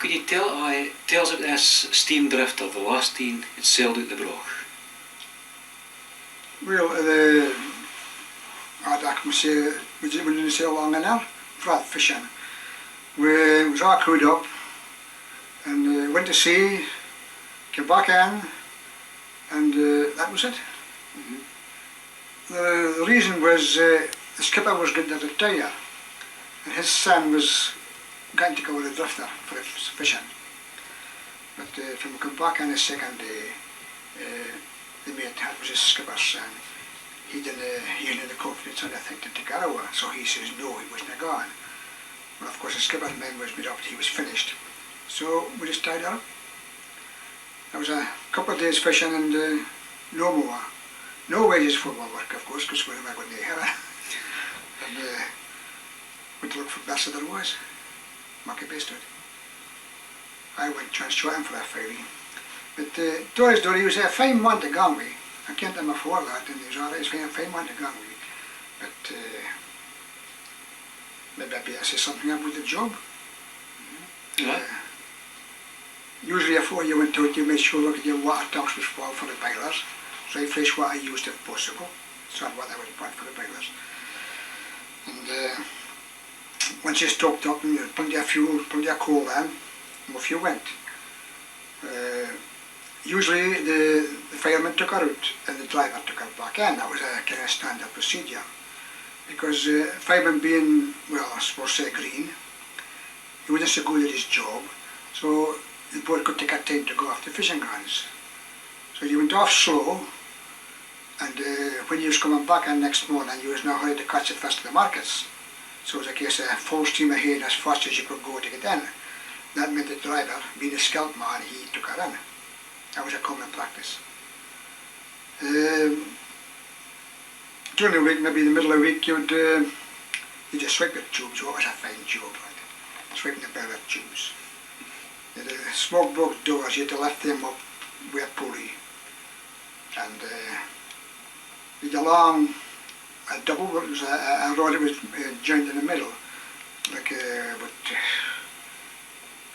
Could you tell us about this steam drifter, the last time it sailed out the Broch? Well, I can say we didn't sail long enough for that fishing. We was all crewed up and went to sea, came back in, and that was it. The reason was the skipper was going to retire, and his son was going to go with a drifter for fishing. But when we come back on the second day, the mate that was his skipper's son. He didn't the confidence or anything to take her over, so he says no, he wasn't gone. Well, of course the skipper's man was made up that he was finished, so we just tied her up. There was a couple of days fishing and no more. No wages for my work, of course, because we were going to her. And went to look for best there was. Market based it. I went trans-shorting for that Friday. But Doris Dory was a fine man to gang with. I can't him afford that, and he was alright, he was a fine man to gang with. But maybe I'd be able to say something about the job. Usually before you went out, you made sure look at your water tanks was full for the boilers. Dry fresh water used if possible. So what I would have bought for the boilers. And once you stocked up and you had plenty of fuel, plenty of coal then, off you went. Usually the fireman took her out and the driver took her back in. That was a kind of standard procedure. Because fireman being, well, I suppose say green, he wasn't so good at his job, so the boat could take a time to go off the fishing grounds. So you went off slow, and when you was coming back in next morning, you was now ready to catch it first to the markets. So it was a case of full steam ahead as fast as you could go to get in. That meant the driver, being a skilled man, he took her in. That was a common practice. During the week, maybe in the middle of the week, you just swipe your tubes. What was a fine job, right? Swiping the bell of tubes. The smoke broke doors, you had to lift them up with a pulley. And with a long, a double, it was a rod that was joined in the middle, like about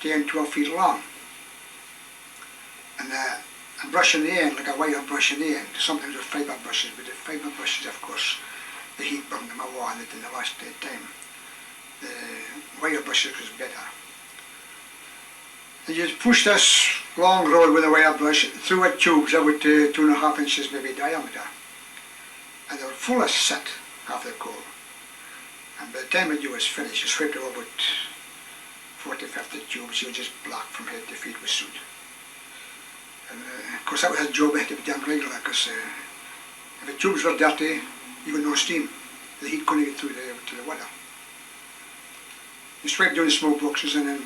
10, 12 feet long. And a brush in the end, like a wire brush in the end. Sometimes with fibre brushes, but the fibre brushes, of course, the heat burned them away and it didn't last time. The wire brushes was better. And you push this long rod with a wire brush through a tubes about 2.5 inches maybe diameter. And they were full of soot after the coal. And by the time that you was finished, you swept over about 40, 50 tubes, you were just black from head to feet with soot. And of course that was a job that had to be done regularly, because if the tubes were dirty, you got no steam. The heat couldn't get through to the water. You swept down the smoke boxes and then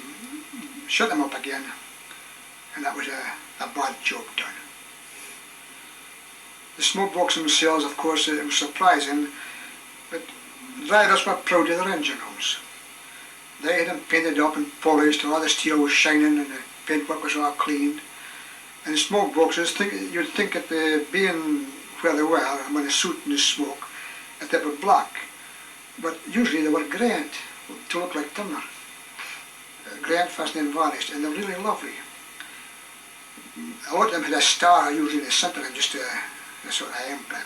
shut them up again, and that was a bad job done. The smoke boxes themselves, of course, it was surprising, but drivers were proud of their engine rooms. They had them painted up and polished, and all the steel was shining and the paintwork was all cleaned. And the smoke boxes, you'd think that being where they were, and when the soot and the smoke, that they were black. But usually they were grey to look like timber. Grey fastened and varnished, and they're really lovely. A lot of them had a star usually in the centre and just a sort of emblem.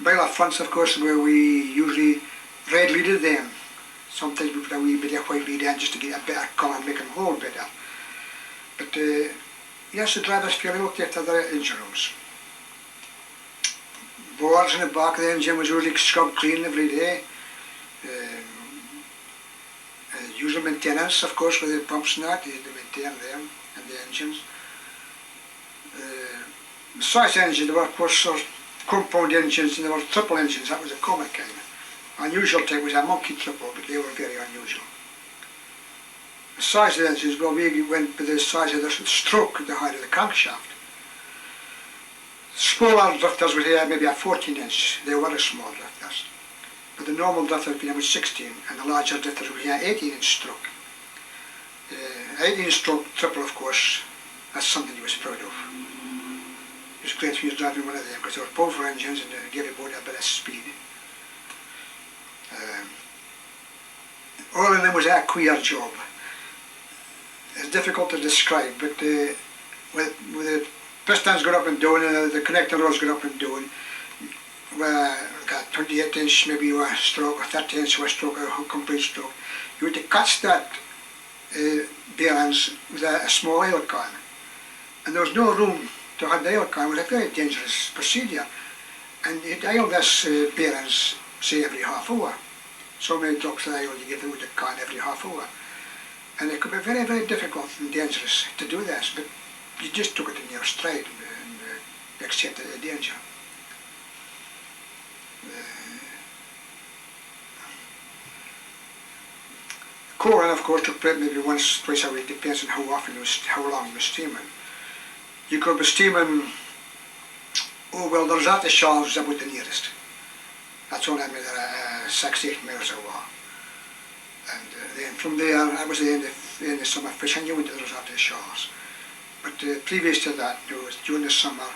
Boiler fronts, of course, where we usually red leaded them. Sometimes we put a wee bit of white lead in just to get a better colour and make them hold better. But yes, the drivers fairly looked after their engine rooms. Boards in the back of the engine was usually scrubbed clean every day. Usual maintenance, of course, with the pumps and that, you had to maintain them and the engines. Besides engines, there were, of course, compound engines, and there were triple engines. That was a common kind. Unusual type was a monkey triple, but they were very unusual. The size of the engines, well, we went with the size of the stroke at the height of the crankshaft. Smaller drifters would have maybe a 14-inch. They were small drifters. But the normal drifter would be about 16, and the larger drifters would have 18-inch stroke. 18-inch stroke triple, of course, that's something you was proud of. It was great when you was driving one of them, because they were powerful engines and they gave the boat a bit of speed. All of them was a queer job. it's difficult to describe, but with the pistons going up and down and the connecting rods going up and down, where like a 28 inch maybe a stroke, or 30 inch a stroke, or a complete stroke, you had to catch that bearings with a small oil can. And there was no room to have the oil can. It was a very dangerous procedure. And you'd oil this bearings, say, every half hour. So many drops of oil you give out the can every half hour. And it could be very, very difficult and dangerous to do this, but you just took it in your stride and accepted the danger. Coring, of course, took place maybe once, twice a week, depends on how often how long you were steaming. You could be steaming, oh well, there's at the shelves about the nearest. That's only maybe 6-8 miles away. And then from there, I was the end of summer fishing, you went to the Rosati Shores. But previous to that, during the summer,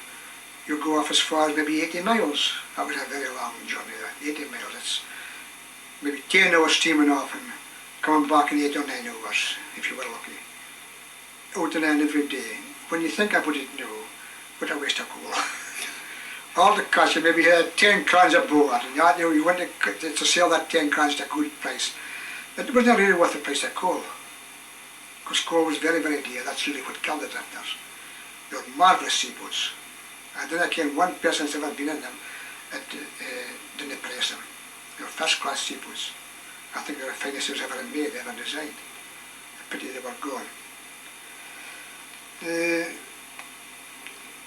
you go off as far as maybe 80 miles. That was a very long journey, that 80 miles. It's maybe 10 hours steaming off and coming back in 8 or 9 hours, if you were lucky. Out and in every day. When you think about it now, what a waste of coal. All the cost, you maybe had 10 crowns a board, and you went to sell that 10 crowns at a good price. It wasn't really worth the price of coal, because coal was very, very dear. That's really what killed the drifters. They were marvellous seaboats. And then again, one person that's ever been in them didn't praise them. They were first-class seaboats. I think they were the finest they was ever made, ever designed. A pity they were gone.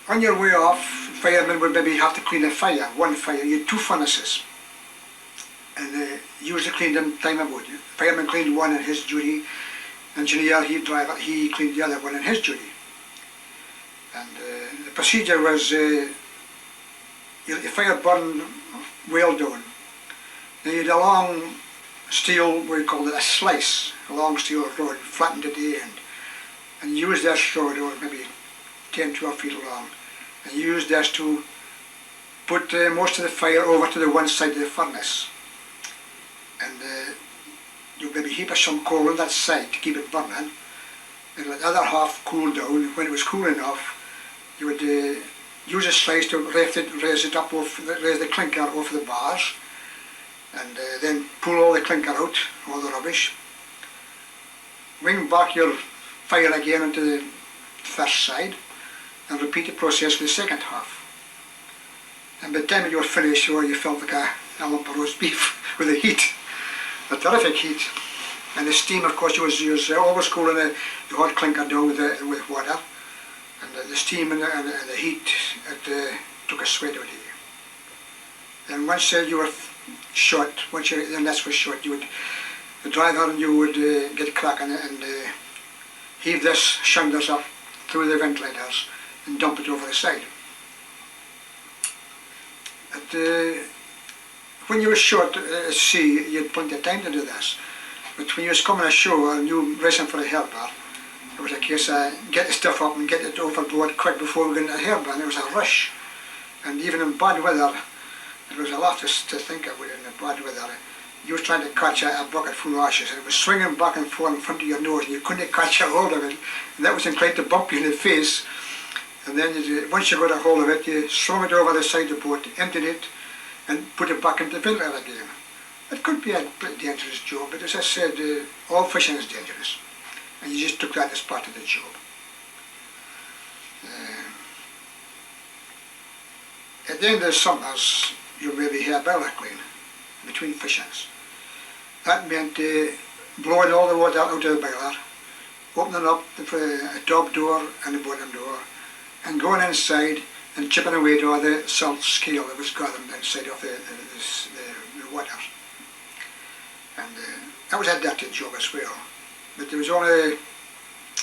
On your way off, firemen would maybe have to clean a fire, one fire. You had 2 furnaces. And usually cleaned them time about. Fireman cleaned one in his duty, engineer, he'd drive it, he cleaned the other one in his duty. And the procedure was, your fire burned well done. Then you had a long steel, we called it a slice, a long steel rod, flattened at the end. And you used this rod, or maybe 10-12 feet long, and you used this to put most of the fire over to the one side of the furnace. And you maybe heap some coal on that side to keep it burning, and let the other half cool down. When it was cool enough, you would use a slice to raise it up, raise the clinker off the bars, and then pull all the clinker out, all the rubbish. Bring back your fire again onto the first side, and repeat the process for the second half. And by the time you were finished, you felt like a lump of roast beef with the heat. A terrific heat. And the steam, of course, you was always cooling the hot clinker down with water. And the steam and the heat, it took a sweat out of you. And once you were shot, once the nets were shot, the driver and you would get cracking and heave this shingles up through the ventilators and dump it over the side. When you were short at sea, you had plenty of time to do this. But when you was coming ashore and you were racing for a hairball, it was a case of get the stuff up and get it overboard quick before we got into the hairball. There was a rush. And even in bad weather, there was a lot to think about in the bad weather. You were trying to catch a bucket full of ashes, and it was swinging back and forth in front of your nose, and you couldn't catch a hold of it. And that was inclined to bump you in the face. And then once you got a hold of it, you swung it over the side of the boat, emptied it, and put it back into the ventilator again. It could be a pretty dangerous job, but as I said, all fishing is dangerous. And you just took that as part of the job. At the end of the summers, you maybe hear belly clean between fishings. That meant blowing all the water out of the boiler, opening up the top door and the bottom door, and going inside and chipping away to all the salt scale that was gathered inside of the water. And that was a dirty job as well. But there was only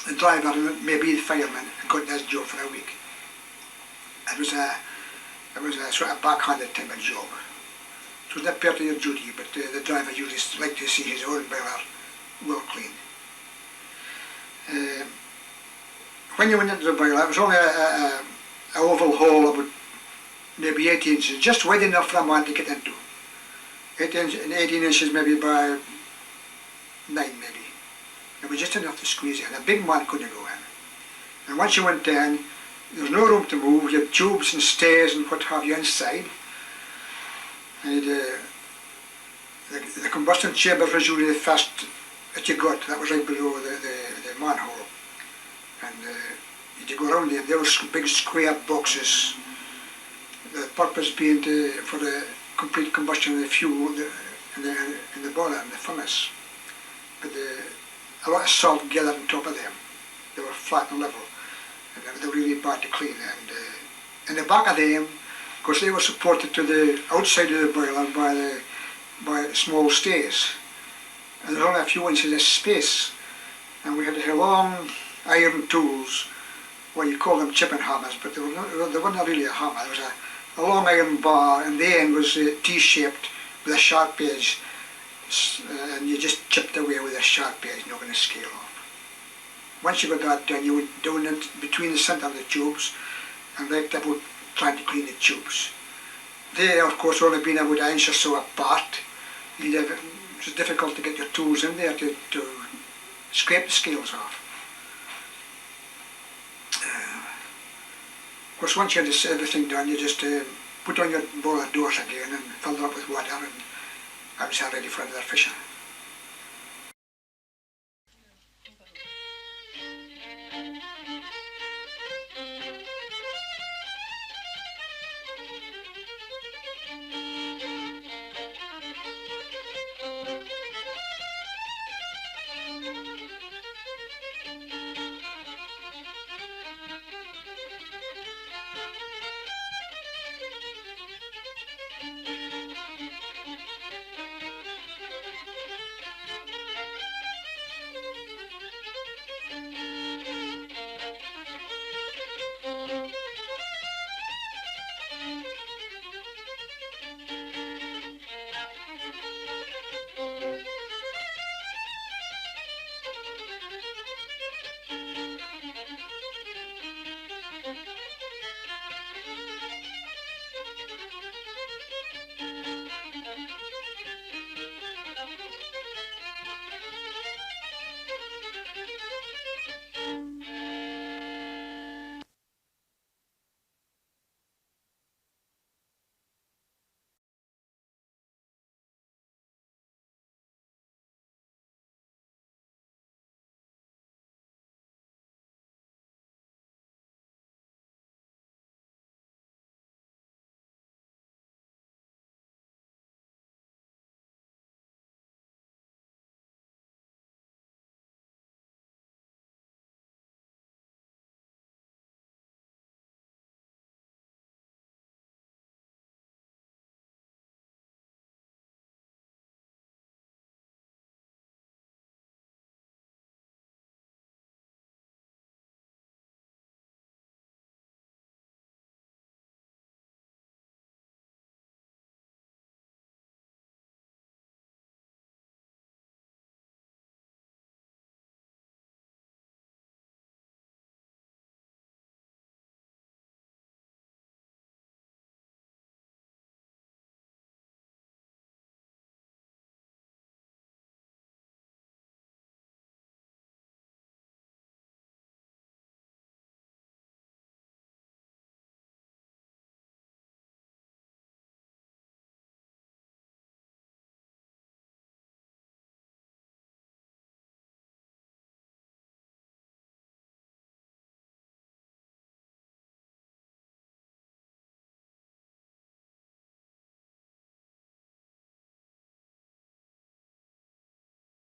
a driver and maybe the fireman who got this job for a week. It was a sort of backhanded type of job. It was not part of your duty, but the driver usually liked to see his own boiler well cleaned. When you went into the boiler, it was only an oval hole about maybe 8 inches, just wide enough for a man to get into. 18 inches maybe by 9 maybe. It was just enough to squeeze in. A big man couldn't go in. And once you went in, there was no room to move. You had tubes and stairs and what have you inside. And the combustion chamber was usually the first that you got. That was right below the manhole. And you go around there, there were big square boxes. The purpose being for the complete combustion of the fuel in the boiler and the furnace. But a lot of salt gathered on top of them. They were flat and level, and they were really bad to clean. And in the back of them, of course, they were supported to the outside of the boiler by small stairs. And there was only a few inches of space, and we had to have long iron tools. Well, you call them chipping hammers, but they weren't really a hammer. There was a long iron bar, and the end was T-shaped with a sharp edge, and you just chipped away with a sharp edge, not going to scale off. Once you got that done, you went down in between the centre of the tubes and raked about trying to clean the tubes. They, of course, only being about an inch or so apart. It was difficult to get your tools in there to scrape the scales off. Of course, once you had everything done, you just put on your boiler doors again and fill them up with water, and I was ready for another fishing.